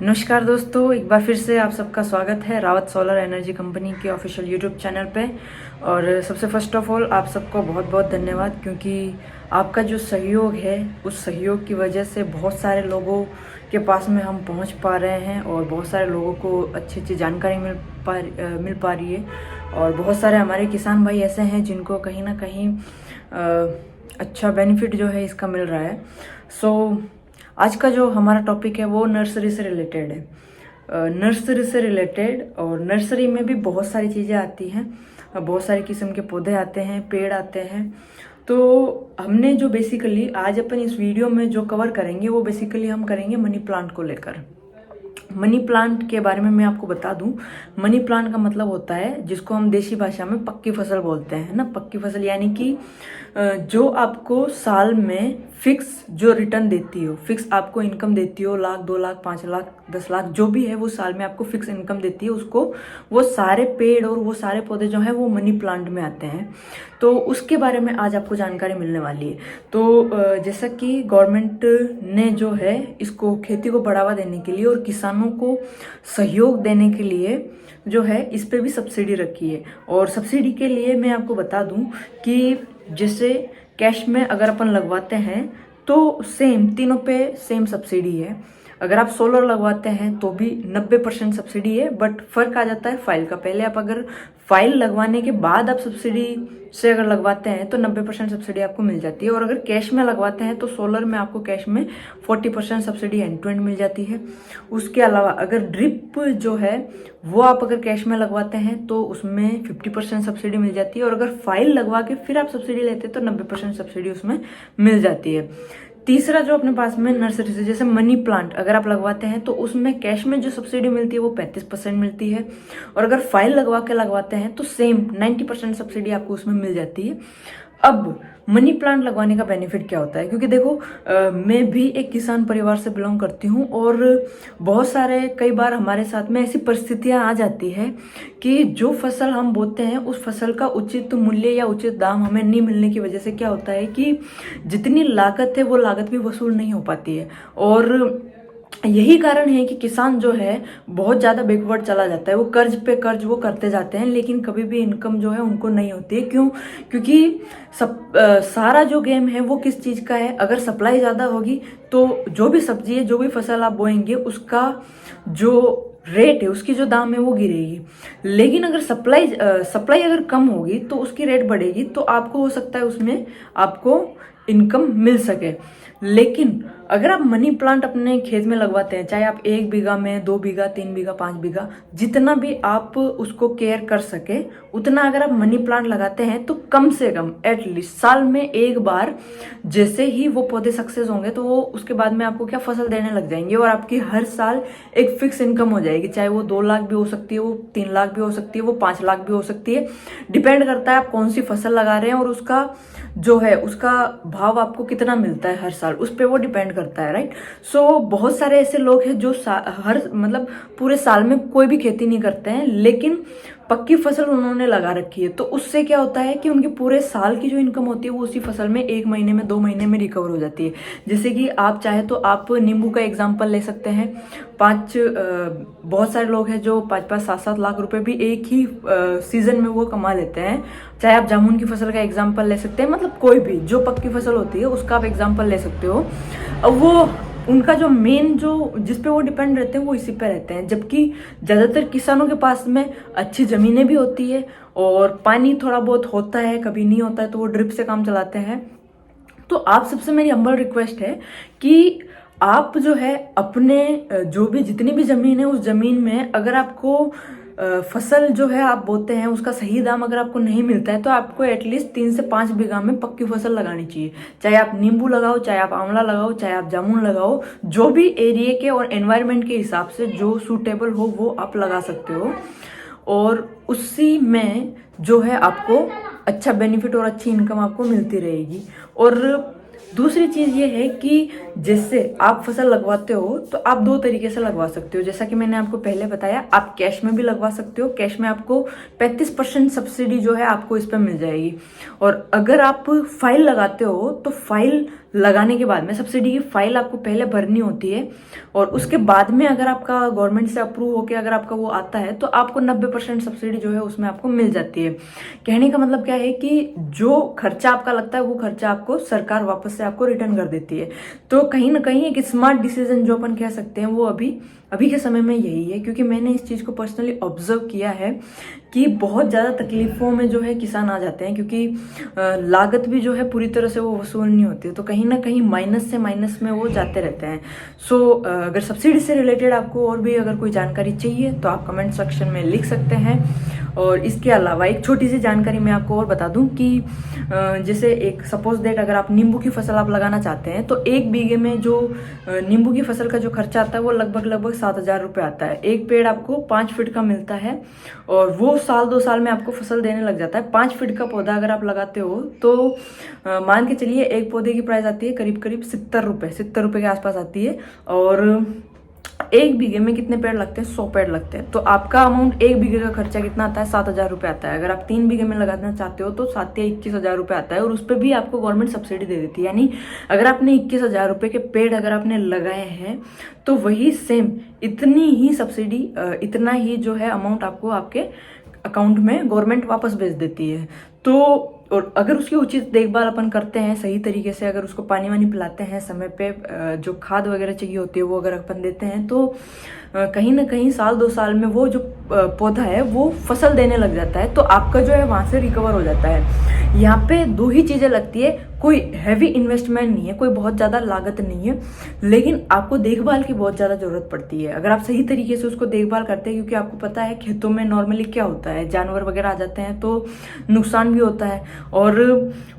नमस्कार दोस्तों, एक बार फिर से आप सबका स्वागत है रावत सोलर एनर्जी कंपनी के ऑफिशियल यूट्यूब चैनल पे। और सबसे फर्स्ट ऑफ ऑल आप सबको बहुत बहुत धन्यवाद, क्योंकि आपका जो सहयोग है उस सहयोग की वजह से बहुत सारे लोगों के पास में हम पहुंच पा रहे हैं और बहुत सारे लोगों को अच्छी अच्छी जानकारी मिल पा रही है। और बहुत सारे हमारे किसान भाई ऐसे हैं जिनको कहीं ना कहीं अच्छा बेनिफिट जो है इसका मिल रहा है। सो आज का जो हमारा टॉपिक है वो नर्सरी से रिलेटेड है। नर्सरी से रिलेटेड, और नर्सरी में भी बहुत सारी चीज़ें आती हैं, बहुत सारी किस्म के पौधे आते हैं, पेड़ आते हैं। तो हमने जो बेसिकली आज अपन इस वीडियो में जो कवर करेंगे वो बेसिकली हम करेंगे मनी प्लांट को लेकर। मनी प्लांट के बारे में मैं आपको बता दूं, मनी प्लांट का मतलब होता है जिसको हम देसी भाषा में पक्की फसल बोलते हैं ना। पक्की फसल यानी कि जो आपको साल में फिक्स जो रिटर्न देती हो, फिक्स आपको इनकम देती हो, 1 लाख 2 लाख 5 लाख 10 लाख जो भी है वो साल में आपको फिक्स इनकम देती है, उसको वो सारे पेड़ और वो सारे पौधे जो हैं वो मनी प्लांट में आते हैं। तो उसके बारे में आज आपको जानकारी मिलने वाली है। तो जैसा कि गवर्नमेंट ने जो है इसको खेती को बढ़ावा देने के लिए और किसानों को सहयोग देने के लिए जो है इस पे भी सब्सिडी रखी है। और सब्सिडी के लिए मैं आपको बता दूं कि जैसे कैश में अगर अपन लगवाते हैं तो सेम तीनों पे सेम सब्सिडी है। अगर आप सोलर लगवाते हैं तो भी 90% सब्सिडी है, बट फर्क आ जाता है फाइल का। पहले आप अगर फाइल लगवाने के बाद आप सब्सिडी से अगर लगवाते हैं तो 90% सब्सिडी आपको मिल जाती है। और अगर कैश में लगवाते हैं तो सोलर में आपको कैश में 40% सब्सिडी एंड टू एंड मिल जाती है। उसके अलावा अगर ड्रिप जो है वो आप अगर कैश में लगवाते हैं तो उसमें 50% सब्सिडी मिल जाती है। और अगर फाइल लगवा के फिर आप सब्सिडी लेते हैं तो 90% सब्सिडी उसमें मिल जाती है। तीसरा जो अपने पास में नर्सरी से, जैसे मनी प्लांट अगर आप लगवाते हैं तो उसमें कैश में जो सब्सिडी मिलती है वो 35% मिलती है। और अगर फाइल लगवा के लगवाते हैं तो सेम 90% सब्सिडी आपको उसमें मिल जाती है। अब मनी प्लांट लगवाने का बेनिफिट क्या होता है, क्योंकि देखो मैं भी एक किसान परिवार से बिलोंग करती हूँ और बहुत सारे कई बार हमारे साथ में ऐसी परिस्थितियां आ जाती है कि जो फसल हम बोते हैं उस फसल का उचित मूल्य या उचित दाम हमें नहीं मिलने की वजह से क्या होता है कि जितनी लागत है वो लागत भी वसूल नहीं हो पाती है। और यही कारण है कि किसान जो है बहुत ज़्यादा बैकवर्ड चला जाता है। वो कर्ज पे कर्ज वो करते जाते हैं, लेकिन कभी भी इनकम जो है उनको नहीं होती है। क्यों? क्योंकि सारा जो गेम है वो किस चीज़ का है। अगर सप्लाई ज़्यादा होगी तो जो भी सब्जी है, जो भी फसल आप बोएंगे, उसका जो रेट है, उसकी जो दाम है वो गिरेगी। लेकिन अगर सप्लाई अगर कम होगी तो उसकी रेट बढ़ेगी, तो आपको हो सकता है उसमें आपको इनकम मिल सके। लेकिन अगर आप मनी प्लांट अपने खेत में लगवाते हैं, चाहे आप 1 बीघा में, 2 बीघा, 3 बीघा, 5 बीघा, जितना भी आप उसको केयर कर सके उतना अगर आप मनी प्लांट लगाते हैं तो कम से कम एटलीस्ट साल में एक बार जैसे ही वो पौधे सक्सेस होंगे तो वो उसके बाद में आपको क्या फसल देने लग जाएंगे और आपकी हर साल एक फिक्स इनकम हो जाएगी। चाहे वो 2 लाख भी हो सकती है, वो 3 लाख भी हो सकती है, वो 5 लाख भी हो सकती है। डिपेंड करता है आप कौन सी फसल लगा रहे हैं और उसका जो है उसका भाव आपको कितना मिलता है हर साल, उस पर वो डिपेंड करता है, राइट। सो बहुत सारे ऐसे लोग हैं जो हर मतलब पूरे साल में कोई भी खेती नहीं करते हैं, लेकिन पक्की फसल उन्होंने लगा रखी है। तो उससे क्या होता है कि उनकी पूरे साल की जो इनकम होती है वो उसी फसल में 1 महीने में, 2 महीने में रिकवर हो जाती है। जैसे कि आप चाहे तो आप नींबू का एग्जाम्पल ले सकते हैं। बहुत सारे लोग हैं जो 5-5, 7-7 लाख रुपए भी एक ही सीजन में वो कमा लेते हैं। चाहे आप जामुन की फसल का एग्जाम्पल ले सकते हैं, मतलब कोई भी जो पक्की फसल होती है उसका आप एग्जाम्पल ले सकते हो। अब वो उनका जो मेन जो जिस पे वो डिपेंड रहते हैं वो इसी पे रहते हैं। जबकि ज़्यादातर किसानों के पास में अच्छी ज़मीनें भी होती है और पानी थोड़ा बहुत होता है, कभी नहीं होता है तो वो ड्रिप से काम चलाते हैं। तो आप सबसे मेरी हम्बल रिक्वेस्ट है कि आप जो है अपने जो भी जितनी भी ज़मीन है उस ज़मीन में अगर आपको फसल जो है आप बोते हैं उसका सही दाम अगर आपको नहीं मिलता है तो आपको एटलीस्ट 3 से 5 बीघा में पक्की फसल लगानी चाहिए। चाहे आप नींबू लगाओ, चाहे आप आंवला लगाओ, चाहे आप जामुन लगाओ, जो भी एरिया के और एनवायरनमेंट के हिसाब से जो सूटेबल हो वो आप लगा सकते हो। और उसी में जो है आपको अच्छा बेनिफिट और अच्छी इनकम आपको मिलती रहेगी। और दूसरी चीज़ ये है कि जैसे आप फसल लगवाते हो तो आप 2 तरीके से लगवा सकते हो। जैसा कि मैंने आपको पहले बताया, आप कैश में भी लगवा सकते हो। कैश में आपको 35% सब्सिडी जो है आपको इस पर मिल जाएगी। और अगर आप फाइल लगाते हो तो फाइल लगाने के बाद में सब्सिडी की फाइल आपको पहले भरनी होती है, और उसके बाद में अगर आपका गवर्नमेंट से अप्रूव होकर अगर आपका वो आता है तो आपको 90% सब्सिडी जो है उसमें आपको मिल जाती है। कहने का मतलब क्या है कि जो खर्चा आपका लगता है वो खर्चा आपको सरकार वापस से आपको रिटर्न कर देती है। तो कहीं ना कहीं एक स्मार्ट डिसीजन जो अपन कह सकते हैं वो अभी के समय में यही है, क्योंकि मैंने इस चीज़ को पर्सनली ऑब्जर्व किया है कि बहुत ज़्यादा तकलीफ़ों में जो है किसान आ जाते हैं, क्योंकि लागत भी जो है पूरी तरह से वो वसूल नहीं होती, तो कहीं ना कहीं माइनस से माइनस में वो जाते रहते हैं। सो अगर सब्सिडी से रिलेटेड आपको और भी अगर कोई जानकारी चाहिए तो आप कमेंट सेक्शन में लिख सकते हैं। और इसके अलावा एक छोटी सी जानकारी मैं आपको और बता दूं कि जैसे एक सपोज दैट अगर आप नींबू की फसल आप लगाना चाहते हैं तो 1 बीघे में जो नींबू की फसल का जो खर्चा आता है वो लगभग 7,000 रुपये आता है। एक पेड़ आपको 5 फीट का मिलता है और वो 1-2 साल में आपको फसल देने लग जाता है। 5 फीट का पौधा अगर आप लगाते हो तो मान के चलिए एक पौधे की प्राइस आती है करीब 70 रुपये के आसपास आती है। और 1 बीघे में कितने पेड़ लगते हैं? 100 पेड़ लगते हैं। तो आपका अमाउंट 1 बीघे का खर्चा कितना आता है? 7,000 रुपये आता है। अगर आप 3 बीघे में लगाना चाहते हो तो 7 या 21,000 रुपये आता है, और उस पर भी आपको गवर्नमेंट सब्सिडी दे देती है। यानी अगर आपने 21,000 रुपये के पेड़ अगर आपने लगाए हैं तो वही सेम इतनी ही सब्सिडी, इतना ही जो है अमाउंट आपको आपके अकाउंट में गवर्नमेंट वापस भेज देती है। तो और अगर उसकी उचित देखभाल अपन करते हैं सही तरीके से, अगर उसको पानी वानी पिलाते हैं समय पे, जो खाद वगैरह चाहिए होती है वो अगर अपन देते हैं तो कहीं ना कहीं 1-2 साल में वो जो पौधा है वो फसल देने लग जाता है, तो आपका जो है वहाँ से रिकवर हो जाता है। यहाँ पे 2 ही चीज़ें लगती है, कोई हैवी इन्वेस्टमेंट नहीं है, कोई बहुत ज़्यादा लागत नहीं है, लेकिन आपको देखभाल की बहुत ज़्यादा ज़रूरत पड़ती है। अगर आप सही तरीके से उसको देखभाल करते हैं, क्योंकि आपको पता है खेतों में नॉर्मली क्या होता है, जानवर वगैरह आ जाते हैं तो नुकसान भी होता है, और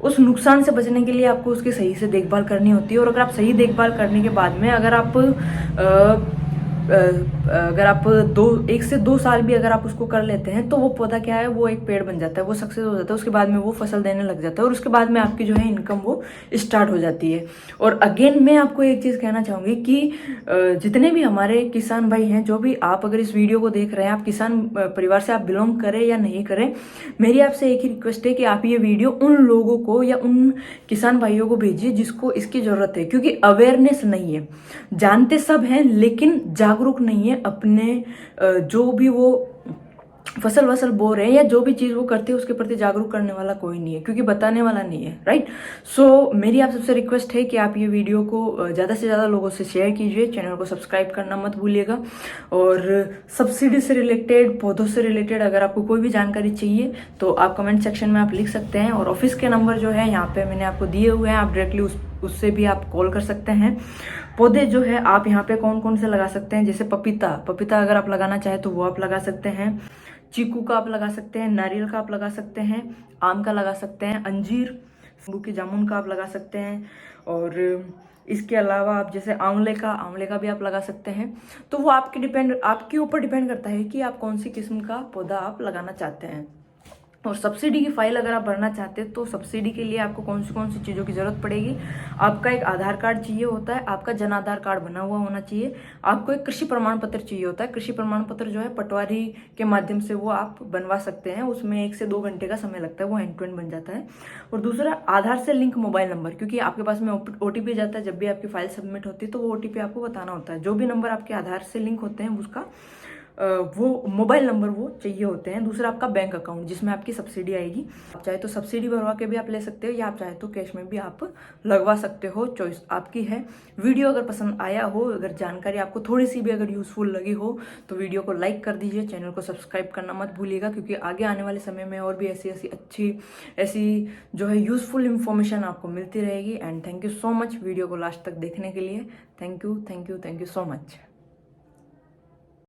उस नुकसान से बचने के लिए आपको उसकी सही से देखभाल करनी होती है। और अगर आप सही देखभाल करने के बाद में अगर आप 1 से 2 साल भी अगर आप उसको कर लेते हैं तो वो पौधा क्या है, वो एक पेड़ बन जाता है, वो सक्सेस हो जाता है। उसके बाद में वो फसल देने लग जाता है और उसके बाद में आपकी जो है इनकम वो स्टार्ट हो जाती है। और अगेन मैं आपको एक चीज़ कहना चाहूँगी कि जितने भी हमारे किसान भाई हैं, जो भी आप अगर इस वीडियो को देख रहे हैं, आप किसान परिवार से आप बिलोंग करें या नहीं करें, मेरी आपसे एक ही रिक्वेस्ट है कि आप ये वीडियो उन लोगों को या उन किसान भाइयों को भेजिए जिसको इसकी ज़रूरत है, क्योंकि अवेयरनेस नहीं है। जानते सब हैं लेकिन जागरूक नहीं है अपने जो भी वो फसल बो रहे हैं या जो भी चीज़ वो करते हैं उसके प्रति जागरूक करने वाला कोई नहीं है, क्योंकि बताने वाला नहीं है, राइट। सो मेरी आप सबसे रिक्वेस्ट है कि आप ये वीडियो को ज़्यादा से ज़्यादा लोगों से शेयर कीजिए, चैनल को सब्सक्राइब करना मत भूलिएगा। और सब्सिडी से रिलेटेड, पौधों से रिलेटेड अगर आपको कोई भी जानकारी चाहिए तो आप कमेंट सेक्शन में आप लिख सकते हैं, और ऑफिस के नंबर जो है यहाँ पे मैंने आपको दिए हुए हैं, आप डायरेक्टली उससे भी आप कॉल कर सकते हैं। पौधे जो है आप यहाँ पे कौन कौन से लगा सकते हैं, जैसे पपीता अगर आप लगाना चाहें तो वो आप लगा सकते हैं, चीकू का आप लगा सकते हैं, नारियल का आप लगा सकते हैं, आम का लगा सकते हैं, अंजीर, नींबू के जामुन का आप लगा सकते हैं, और इसके अलावा आप जैसे आंवले का भी आप लगा सकते हैं। तो वो आपके ऊपर डिपेंड करता है कि आप कौन सी किस्म का पौधा आप लगाना चाहते हैं। और सब्सिडी की फाइल अगर आप भरना चाहते हैं तो सब्सिडी के लिए आपको कौन सी चीज़ों की ज़रूरत पड़ेगी? आपका एक आधार कार्ड चाहिए होता है, आपका जन आधार कार्ड बना हुआ होना चाहिए, आपको एक कृषि प्रमाण पत्र चाहिए होता है। कृषि प्रमाण पत्र जो है पटवारी के माध्यम से वो आप बनवा सकते हैं, उसमें 1 से 2 घंटे का समय लगता है, वो हैंड टू हैंड बन जाता है। और दूसरा, आधार से लिंक मोबाइल नंबर, क्योंकि आपके पास में OTP जाता है जब भी आपकी फाइल सबमिट होती है, तो वो OTP आपको बताना होता है। जो भी नंबर आपके आधार से लिंक होते हैं उसका वो मोबाइल नंबर वो चाहिए होते हैं। दूसरा, आपका बैंक अकाउंट जिसमें आपकी सब्सिडी आएगी। आप चाहे तो सब्सिडी भरवा के भी आप ले सकते हो, या आप चाहे तो कैश में भी आप लगवा सकते हो, चॉइस आपकी है। वीडियो अगर पसंद आया हो, अगर जानकारी आपको थोड़ी सी भी अगर यूजफुल लगी हो तो वीडियो को लाइक कर दीजिए, चैनल को सब्सक्राइब करना मत भूलिएगा, क्योंकि आगे आने वाले समय में और भी ऐसी जो है यूजफुल इंफॉर्मेशन आपको मिलती रहेगी। And thank you so much video को लास्ट तक देखने के लिए। Thank you so much.